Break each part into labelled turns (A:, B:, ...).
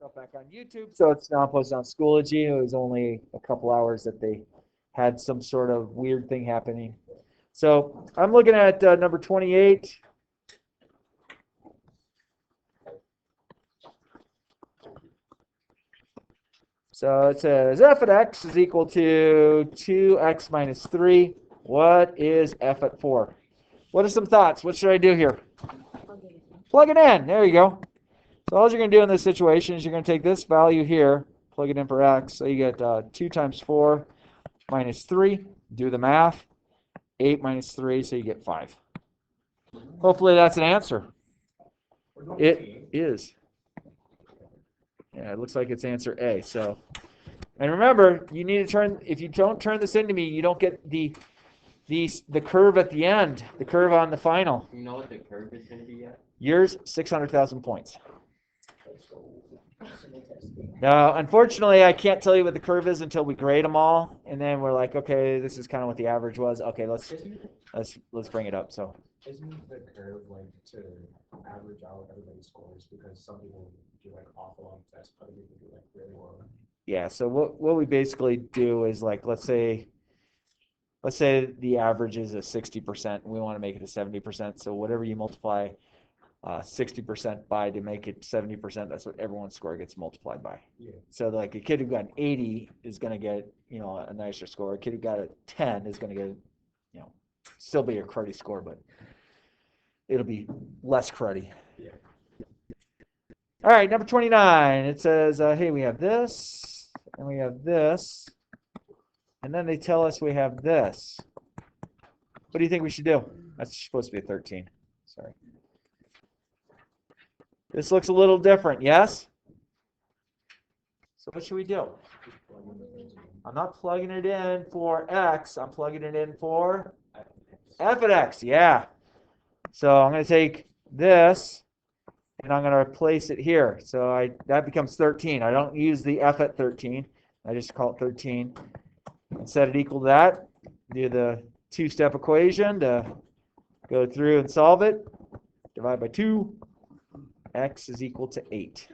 A: stuff back on YouTube, so it's now posted on Schoology. It was only a couple hours that they had some sort of weird thing happening. So I'm looking at number 28. So it says f at x is equal to 2x minus 3. What is f at 4? What are some thoughts? What should I do here? Plug it in. There you go. So all you're going to do in this situation is you're going to take this value here, plug it in for x. So you get 2 times 4 minus 3. Do the math. 8 minus 3, so you get 5. Hopefully that's an answer. It is. Yeah, it looks like it's answer A. So, and remember, you need to turn. If you don't turn this into me, you don't get the curve at the end, the curve on the final.
B: You know what the curve is going to be yet?
A: Yours, 600,000 points. Now, unfortunately, I can't tell you what the curve is until we grade them all, and then we're like, okay, this is kind of what the average was. Okay, let's bring it up. So.
C: Isn't the curve like to average out everybody's scores, because some people do like awful on tests, other people do like really well?
A: Yeah. So what we basically do is, like, let's say the average is a 60%, and we want to make it a 70%. So whatever you multiply 60% by to make it 70%, that's what everyone's score gets multiplied by.
C: Yeah.
A: So like a kid who got an 80 is going to get, a nicer score. A kid who got a 10 is going to get, still be a cruddy score, but it'll be less cruddy.
C: Yeah.
A: All right, number 29. It says, hey, we have this, and we have this, and then they tell us we have this. What do you think we should do? That's supposed to be a 13. Sorry. This looks a little different, yes? So what should we do? I'm not plugging it in for x. I'm plugging it in for f at x. Yeah. So I'm going to take this, and I'm going to replace it here. So that becomes 13. I don't use the f at 13. I just call it 13. And set it equal to that. Do the two-step equation to go through and solve it. Divide by 2. X is equal to 8.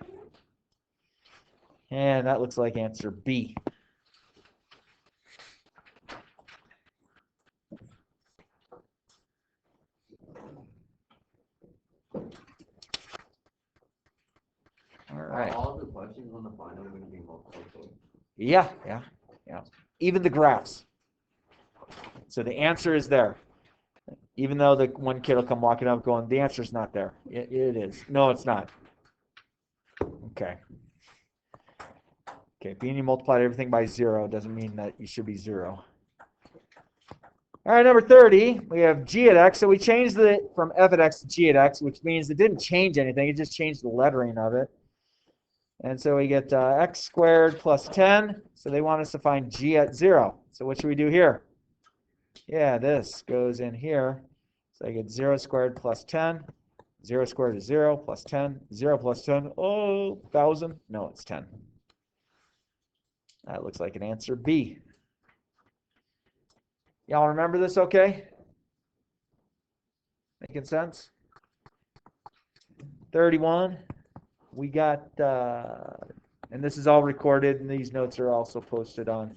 A: And that looks like answer B. All right.
B: Are all the questions on the final going to be multiple choice?
A: Yeah. Even the graphs. So the answer is there. Even though the one kid will come walking up going, the answer's not there. It is. No, it's not. Okay. Being you multiplied everything by 0 doesn't mean that you should be 0. All right, number 30, we have g at x. So we changed it from f at x to g at x, which means it didn't change anything. It just changed the lettering of it. And so we get x squared plus 10. So they want us to find g at 0. So what should we do here? Yeah, this goes in here. So I get 0 squared plus 10. 0 squared is 0 plus 10. 0 plus 10, 1,000. No, it's 10. That looks like an answer B. Y'all remember this okay? Making sense? 31. We got, and this is all recorded, and these notes are also posted on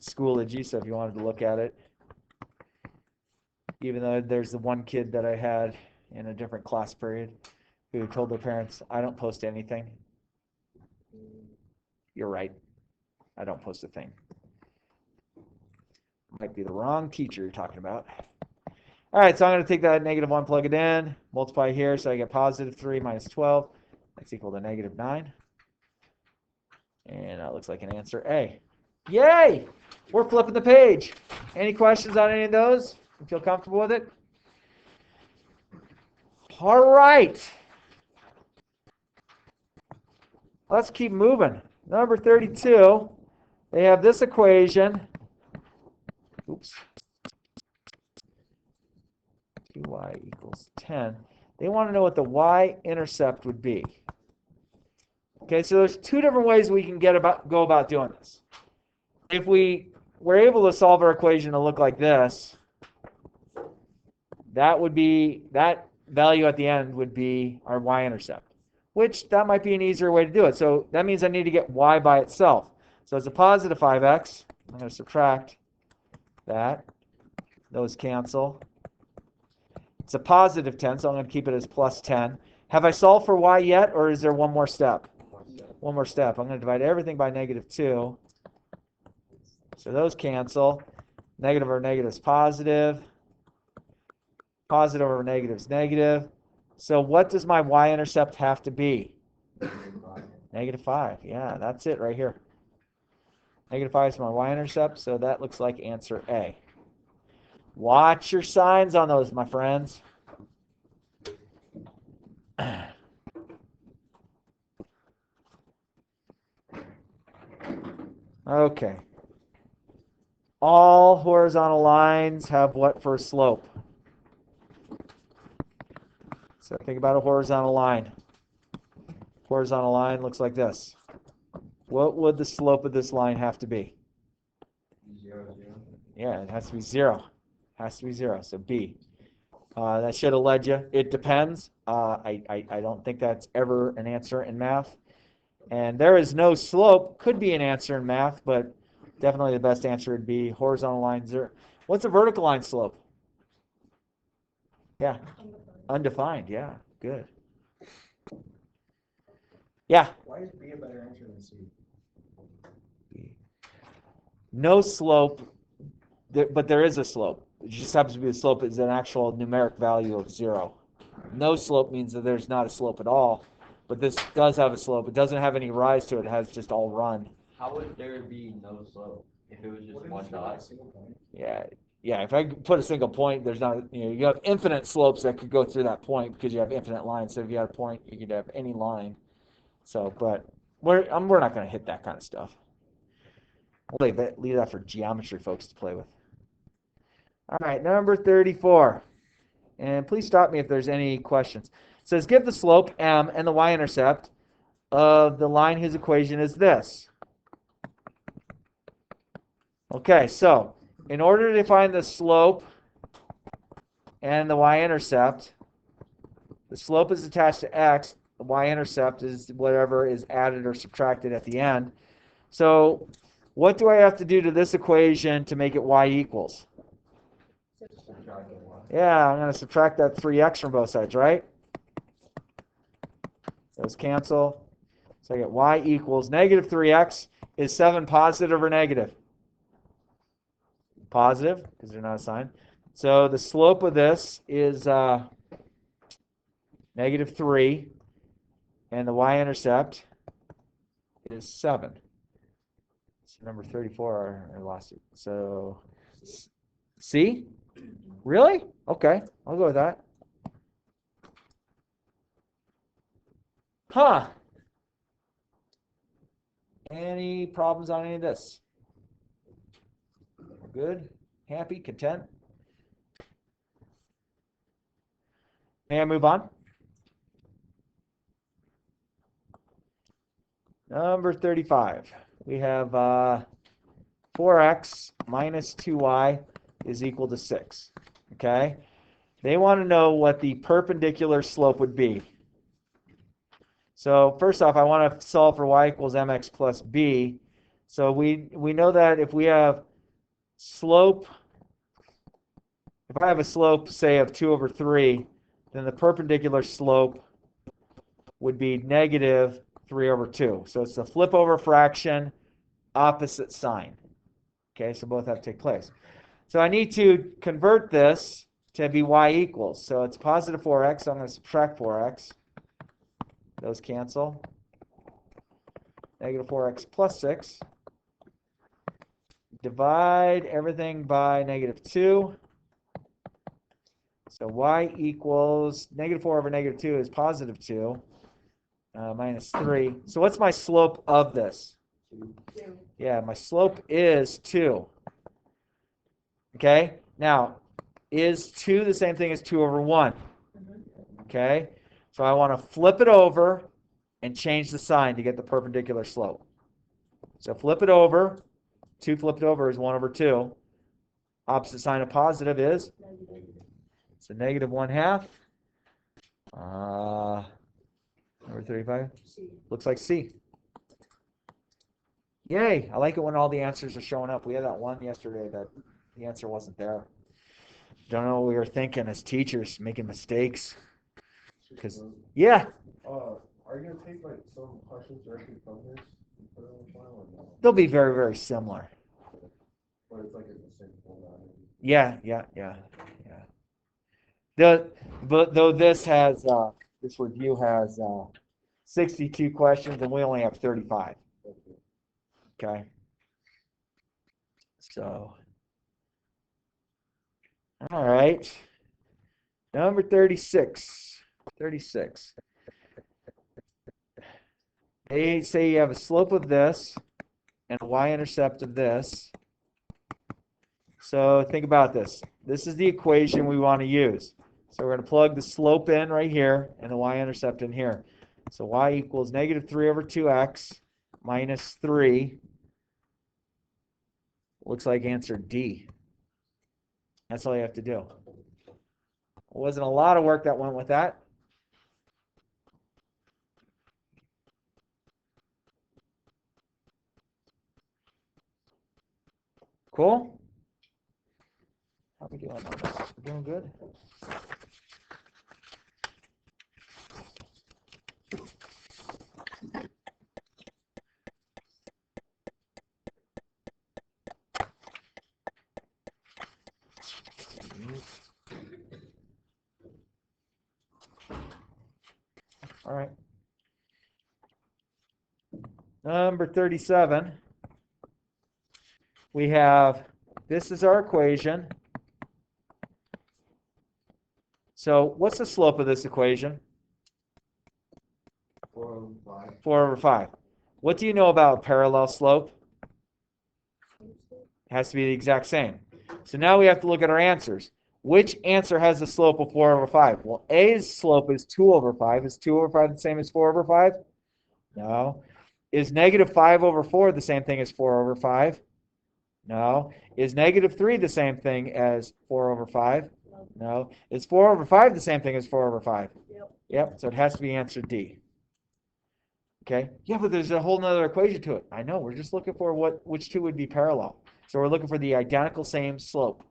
A: Schoology, so if you wanted to look at it. Even though there's the one kid that I had in a different class period who told their parents, I don't post anything. You're right. I don't post a thing. Might be the wrong teacher you're talking about. All right, so I'm going to take that -1, plug it in, multiply here, so I get positive 3 minus 12. That's equal to -9. And that looks like an answer A. Yay! We're flipping the page. Any questions on any of those? You feel comfortable with it? All right. Let's keep moving. Number 32, they have this equation. Oops. 2y equals 10. They want to know what the y-intercept would be. Okay, so there's two different ways we can go about doing this. If we were able to solve our equation to look like this, that value at the end would be our y-intercept. which that might be an easier way to do it. So that means I need to get y by itself. So it's a positive 5x. I'm going to subtract that. Those cancel. It's a positive 10, so I'm going to keep it as plus 10. Have I solved for y yet, or is there one more step? One more step. I'm going to divide everything by negative 2. So those cancel. Negative over negative is positive. Positive over negative is negative. So what does my y-intercept have to be? Negative 5. Yeah, that's it right here. Negative 5 is my y-intercept, so that looks like answer A. Watch your signs on those, my friends. Okay. All horizontal lines have what for a slope? So think about a horizontal line. Horizontal line looks like this. What would the slope of this line have to be?
B: 0, 0.
A: Yeah, it has to be 0. Has to be 0, so B. That should have led you. It depends. I don't think that's ever an answer in math. And there is no slope. Could be an answer in math, but definitely the best answer would be horizontal line 0. What's a vertical line slope? Yeah, undefined. Yeah, good. Yeah.
C: Why is B a better answer than C?
A: No slope, but there is a slope. It just happens to be the slope is an actual numeric value of 0. No slope means that there's not a slope at all, but this does have a slope. It doesn't have any rise to it. It has just all run.
B: How would there be no slope if it was just one dot?
A: Yeah. If I put a single point, there's not. You have infinite slopes that could go through that point because you have infinite lines. So if you had a point, you could have any line. So, but we're not going to hit that kind of stuff. Leave that for geometry folks to play with. All right, number 34. And please stop me if there's any questions. It says, give the slope m and the y-intercept of the line whose equation is this. Okay, so in order to find the slope and the y-intercept, the slope is attached to x, the y-intercept is whatever is added or subtracted at the end. So what do I have to do to this equation to make it y equals? Yeah, I'm going to subtract that 3x from both sides, right? Those cancel. So I get y equals negative 3x. Is 7 positive or negative? Positive, because they're not a sign. So the slope of this is negative 3, and the y-intercept is 7. So number 34, I lost it. So C? Really? Okay, I'll go with that. Huh. Any problems on any of this? Good? Happy? Content? May I move on? Number 35. We have 4x minus 2y is equal to 6. Okay? They want to know what the perpendicular slope would be. So first off, I want to solve for y equals mx plus b. So we know that if we have slope, if I have a slope, say, of 2 over 3, then the perpendicular slope would be negative 3 over 2. So it's a flip over fraction, opposite sign. Okay, so both have to take place. So I need to convert this to be y equals. So it's positive 4x, so I'm going to subtract 4x. Those cancel. Negative 4x plus 6. Divide everything by negative 2. So y equals negative 4 over negative 2 is positive 2 minus 3. So what's my slope of this?
D: 2.
A: Yeah, my slope is 2. Okay, now is 2 the same thing as 2 over 1? Okay, so I want to flip it over and change the sign to get the perpendicular slope. So flip it over. 2 flipped over is 1 over 2. Opposite sign of positive is? So negative 1/2. Number 35?
D: C.
A: Looks like C. Yay! I like it when all the answers are showing up. We had that one yesterday that the answer wasn't there. Don't know what we were thinking as teachers, making mistakes. Because, yeah,
C: Are you gonna take like some questions directly from this and put it on the file or no?
A: they'll be very, very similar.
C: Or it's like in the same format?
A: Yeah. But though this has this review has 62 questions and we only have 35. Okay. So, all right. Number 36. 36. They say you have a slope of this and a y-intercept of this. So think about this. This is the equation we want to use. So we're going to plug the slope in right here and the y-intercept in here. So y equals negative 3 over 2x minus 3. Looks like answer D. That's all you have to do. Wasn't a lot of work that went with that. Cool? How we doing on this? We're doing good? All right. Number 37. We have, this is our equation. So what's the slope of this equation?
C: 4 over 5.
A: 4 over 5. What do you know about parallel slope? It has to be the exact same. So now we have to look at our answers. Which answer has the slope of 4 over 5? Well, A's slope is 2 over 5. Is 2 over 5 the same as 4 over 5? No. Is negative 5 over 4 the same thing as 4 over 5? No. Is negative 3 the same thing as 4 over 5? No. Is 4 over 5 the same thing as 4 over 5? Yep. So it has to be answer D. Okay. Yeah, but there's a whole nother equation to it. I know. We're just looking for which two would be parallel. So we're looking for the identical same slope.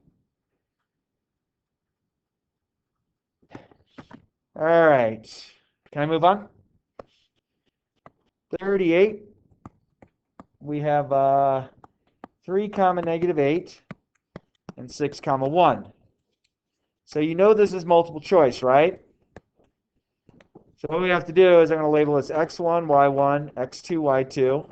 A: All right. Can I move on? 38. We have 3 comma negative 8 and 6 comma 1. So you know this is multiple choice, right? So what we have to do is I'm going to label this x1, y1, x2, y2.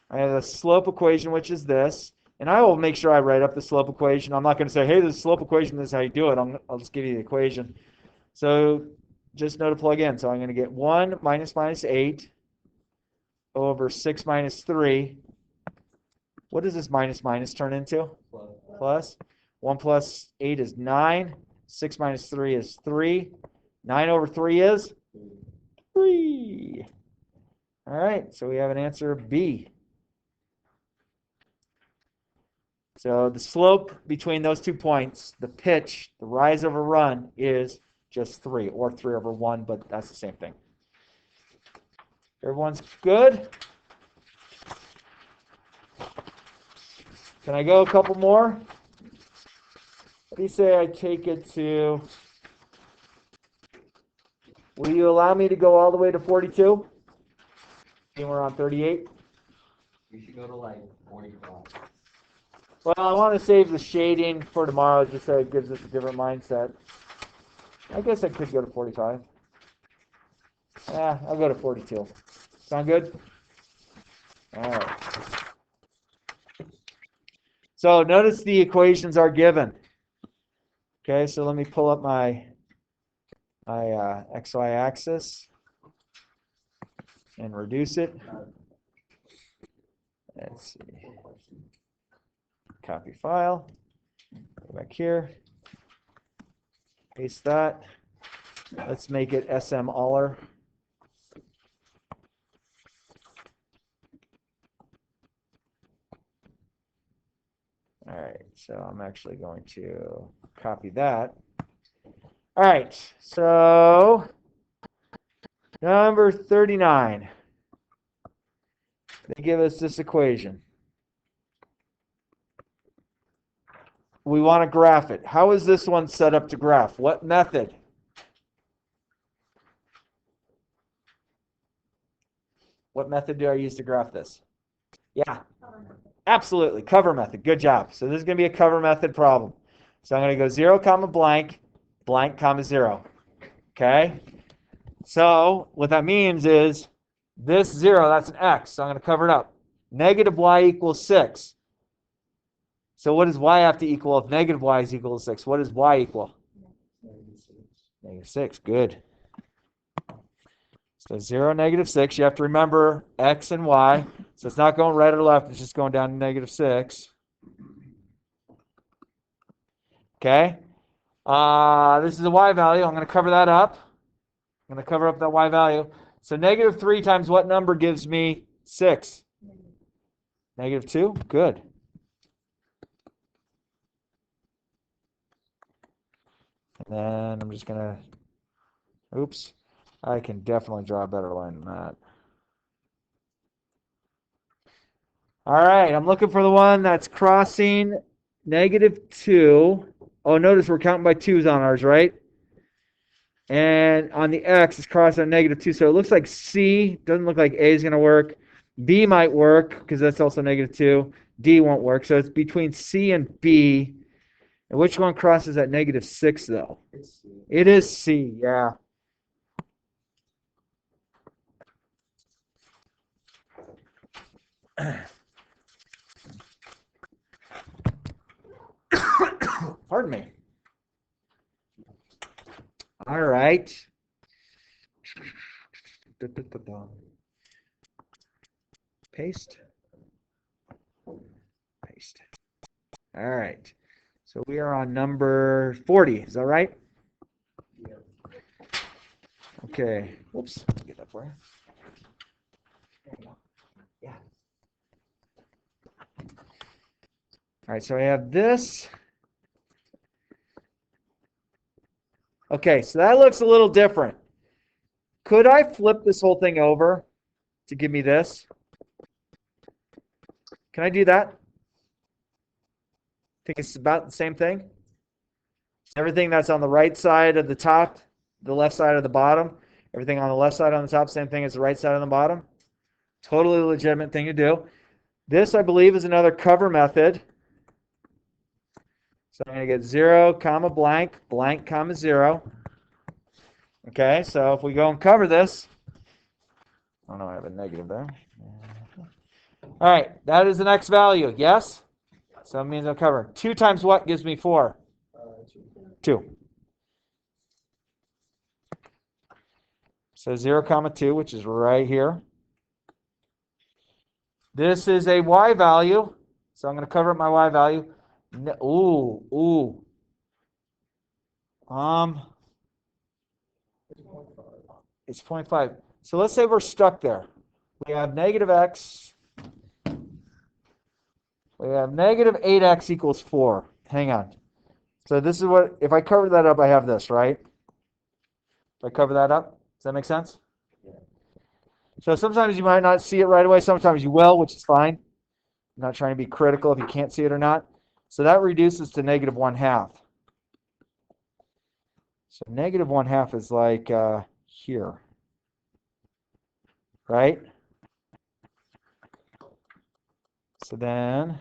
A: I have the slope equation, which is this. And I will make sure I write up the slope equation. I'm not going to say, hey, this is the slope equation, this is how you do it. I'll just give you the equation. So just know to plug in. So I'm going to get 1 minus 8 over 6 minus 3. What does this minus turn into? Plus. 1 plus 8 is 9. 6 minus 3 is 3. 9 over 3 is 3. All right, so we have an answer B. So the slope between those 2 points, the pitch, the rise over run, is just 3, or 3 over 1, but that's the same thing. Everyone's good? Can I go a couple more? What do you say I take it to... Will you allow me to go all the way to 42? And we're on 38.
B: You should go to like 45.
A: Well, I want to save the shading for tomorrow just so it gives us a different mindset. I guess I could go to 45. Yeah, I'll go to 42. Sound good? All right. So notice the equations are given. Okay, so let me pull up my XY axis and reduce it. Let's see. Copy file. Go back here. Paste that. Let's make it SM Aller. All right, so I'm actually going to copy that. All right, so Number 39. They give us this equation. We want to graph it. How is this one set up to graph? What method? What method do I use to graph this? Yeah, absolutely. Cover method. Good job. So this is going to be a cover method problem. So I'm going to go 0, comma, blank, blank, comma, 0. Okay? So what that means is this 0, that's an x. So I'm going to cover it up. Negative y equals 6. So what does y have to equal if negative y is equal to 6? What does y equal? Negative 6. Good. So 0, negative 6. You have to remember x and y. So it's not going right or left. It's just going down to negative 6. Okay? This is a y value. I'm going to cover that up. I'm going to cover up that y value. So negative 3 times what number gives me 6? Negative 2? Good. And then I'm just going to, oops, I can definitely draw a better line than that. All right, I'm looking for the one that's crossing negative 2. Oh, notice we're counting by 2's on ours, right? And on the x, it's crossing on negative 2. So it looks like C. Doesn't look like A is going to work. B might work because that's also negative 2. D won't work. So it's between C and B. And which one crosses at negative 6, though?
C: It's C.
A: It is C, yeah. Pardon me. All right. Paste. Paste. All right. So we are on number 40. Is that right?
C: Yeah.
A: Okay. Whoops. Let me get that for you. There you go. Yeah. All right. So I have this. Okay. So that looks a little different. Could I flip this whole thing over to give me this? Can I do that? Think it's about the same thing? Everything that's on the right side of the top, the left side of the bottom, everything on the left side on the top, same thing as the right side on the bottom. Totally legitimate thing to do. This, I believe, is another cover method. So I'm going to get 0, comma, blank, blank, comma, 0. Okay, so if we go and cover this, oh no, I have a negative there. All right, that is the next value, yes? So it means I'll cover. 2 times what gives me 4? 2. So 0, comma 2, which is right here. This is a y value, so I'm going to cover up my y value. Ooh. It's 0.5. So let's say we're stuck there. We have negative x. We have negative 8x equals 4. Hang on. So this is what, if I cover that up, I have this, right? If I cover that up, does that make sense?
C: Yeah.
A: So sometimes you might not see it right away. Sometimes you will, which is fine. I'm not trying to be critical if you can't see it or not. So that reduces to negative 1/2. So negative 1/2 is like here, right? So then,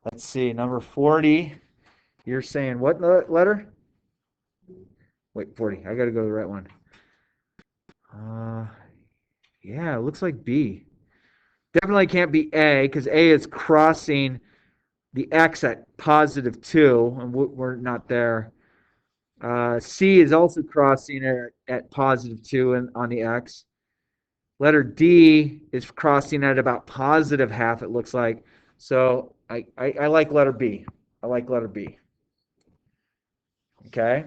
A: let's see, number 40. You're saying what letter? Wait, 40. I got to go to the right one. Yeah, it looks like B. Definitely can't be A because A is crossing the X at positive 2, and we're not there. C is also crossing it at positive 2 and on the X. Letter D is crossing at about positive 1/2, it looks like. So I like letter B. I like letter B. Okay.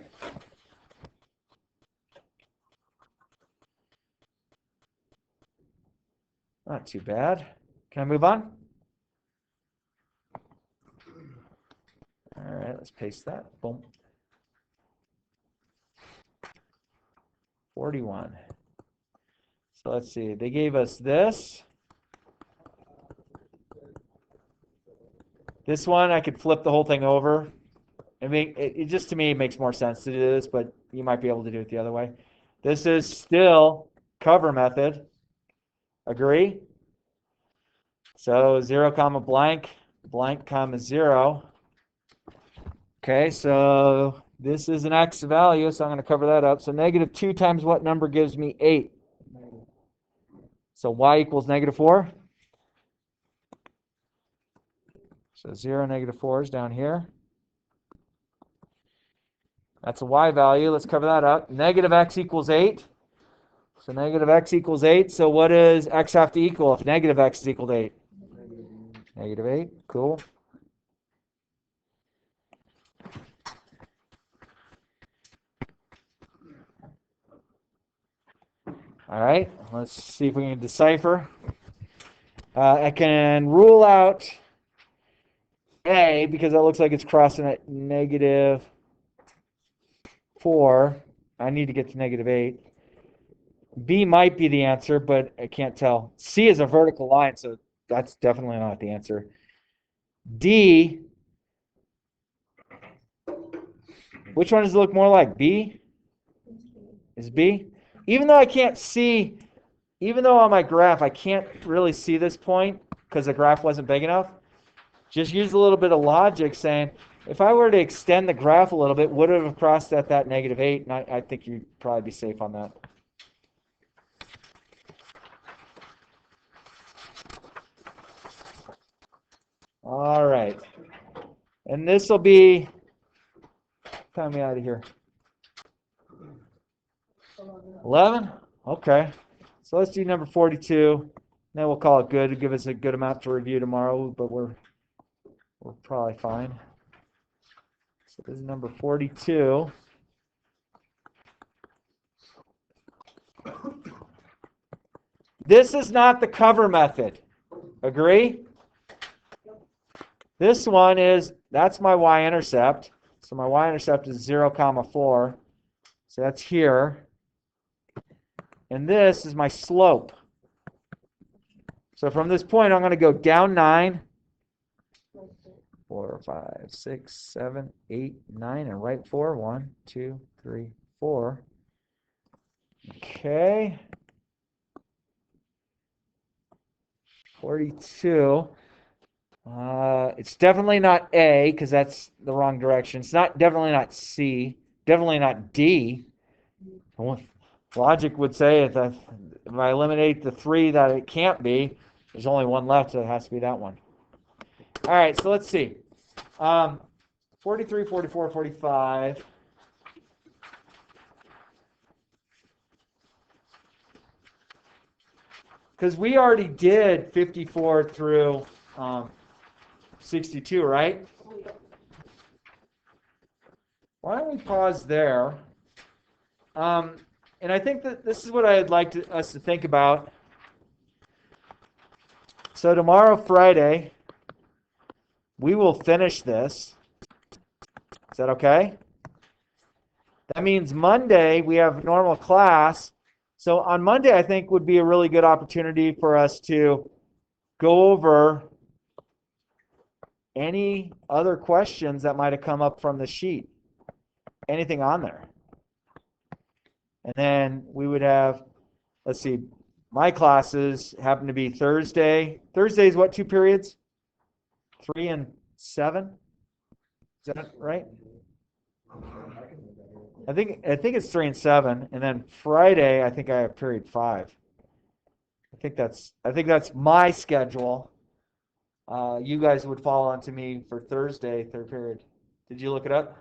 A: Not too bad. Can I move on? All right, let's paste that. Boom. 41. So let's see. They gave us this. This one, I could flip the whole thing over. I mean, it just, to me, makes more sense to do this, but you might be able to do it the other way. This is still cover method. Agree? So 0 comma blank, blank comma 0. Okay, so this is an x value, so I'm going to cover that up. So negative 2 times what number gives me 8? So y equals negative 4. So 0, negative 4 is down here. That's a y value. Let's cover that up. Negative x equals 8. So negative x equals 8. So what does x have to equal if negative x is equal to 8? Negative 8. Cool. All right. Let's see if we can decipher. I can rule out A because it looks like it's crossing at negative 4. I need to get to negative 8. B might be the answer, but I can't tell. C is a vertical line, so that's definitely not the answer. D, which one does it look more like? B? Is B? Even though I can't see, even though on my graph I can't really see this point because the graph wasn't big enough, just use a little bit of logic saying, if I were to extend the graph a little bit, would it have crossed at that negative 8? And I think you'd probably be safe on that. All right. And this will be, time me out of here. 11? Okay. So let's do number 42. Then we'll call it good to give us a good amount to review tomorrow, but we're probably fine. So this is number 42. This is not the cover method. Agree? This one is, that's my y-intercept. So my y-intercept is 0, comma 4. So that's here. And this is my slope. So from this point, I'm going to go down 9, 4, 5, 6, 7, 8, 9, and right 4. 1, 2, 3, 4. Okay. 42. It's definitely not A because that's the wrong direction. It's definitely not C. Definitely not D. Logic would say if I eliminate the 3 that it can't be, there's only one left, so it has to be that one. All right, so let's see. 43, 44, 45. Because we already did 54 through 62, right? Why don't we pause there? And I think that this is what I'd like us to think about. So tomorrow, Friday, we will finish this. Is that okay? That means Monday we have normal class. So on Monday, I think would be a really good opportunity for us to go over any other questions that might have come up from the sheet. Anything on there. And then we would have, let's see, my classes happen to be Thursday. Thursday is what, 2 periods? 3 and 7? Is that right? I think it's 3 and 7, and then Friday I think I have period 5. I think that's my schedule. You guys would fall onto me for Thursday, 3rd period. Did you look it up?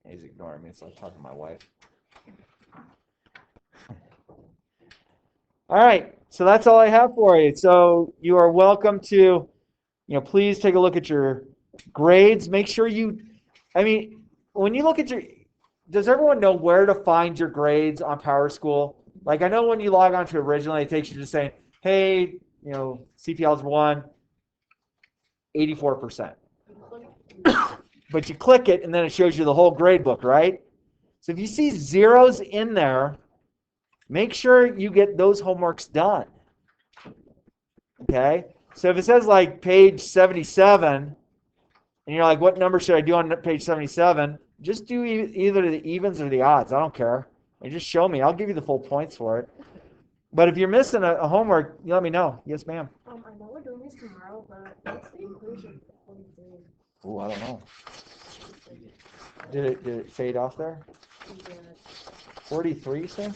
A: He's ignoring me. It's like talking to my wife. All right, so that's all I have for you. So you are welcome to, please take a look at your grades. Make sure when you look at does everyone know where to find your grades on Powerschool? Like I know when you log on to originally, it takes you to saying, hey, CP Algebra 1, 84%. But you click it, and then it shows you the whole grade book, right? So if you see zeros in there, make sure you get those homeworks done. Okay? So if it says like page 77, and you're like, what number should I do on page 77? Just do either the evens or the odds. I don't care. And just show me. I'll give you the full points for it. But if you're missing a homework, you let me know. Yes, ma'am.
D: I know we're doing this tomorrow, but what's the equation for 43?
A: Oh, I don't know. Did it fade off there?
D: Yeah.
A: 43, sir?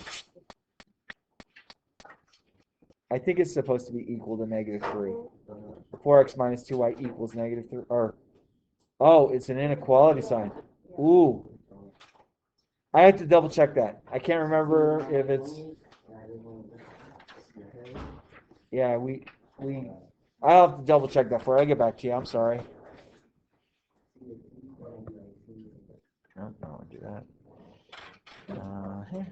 A: I think it's supposed to be equal to -3. 4x minus 2y equals -3. Or, oh, it's an inequality sign. Ooh. I have to double check that. I can't remember if it's. Yeah, I'll have to double check that for you. I'll get back to you. I'm sorry. No, I don't want to do that. Here.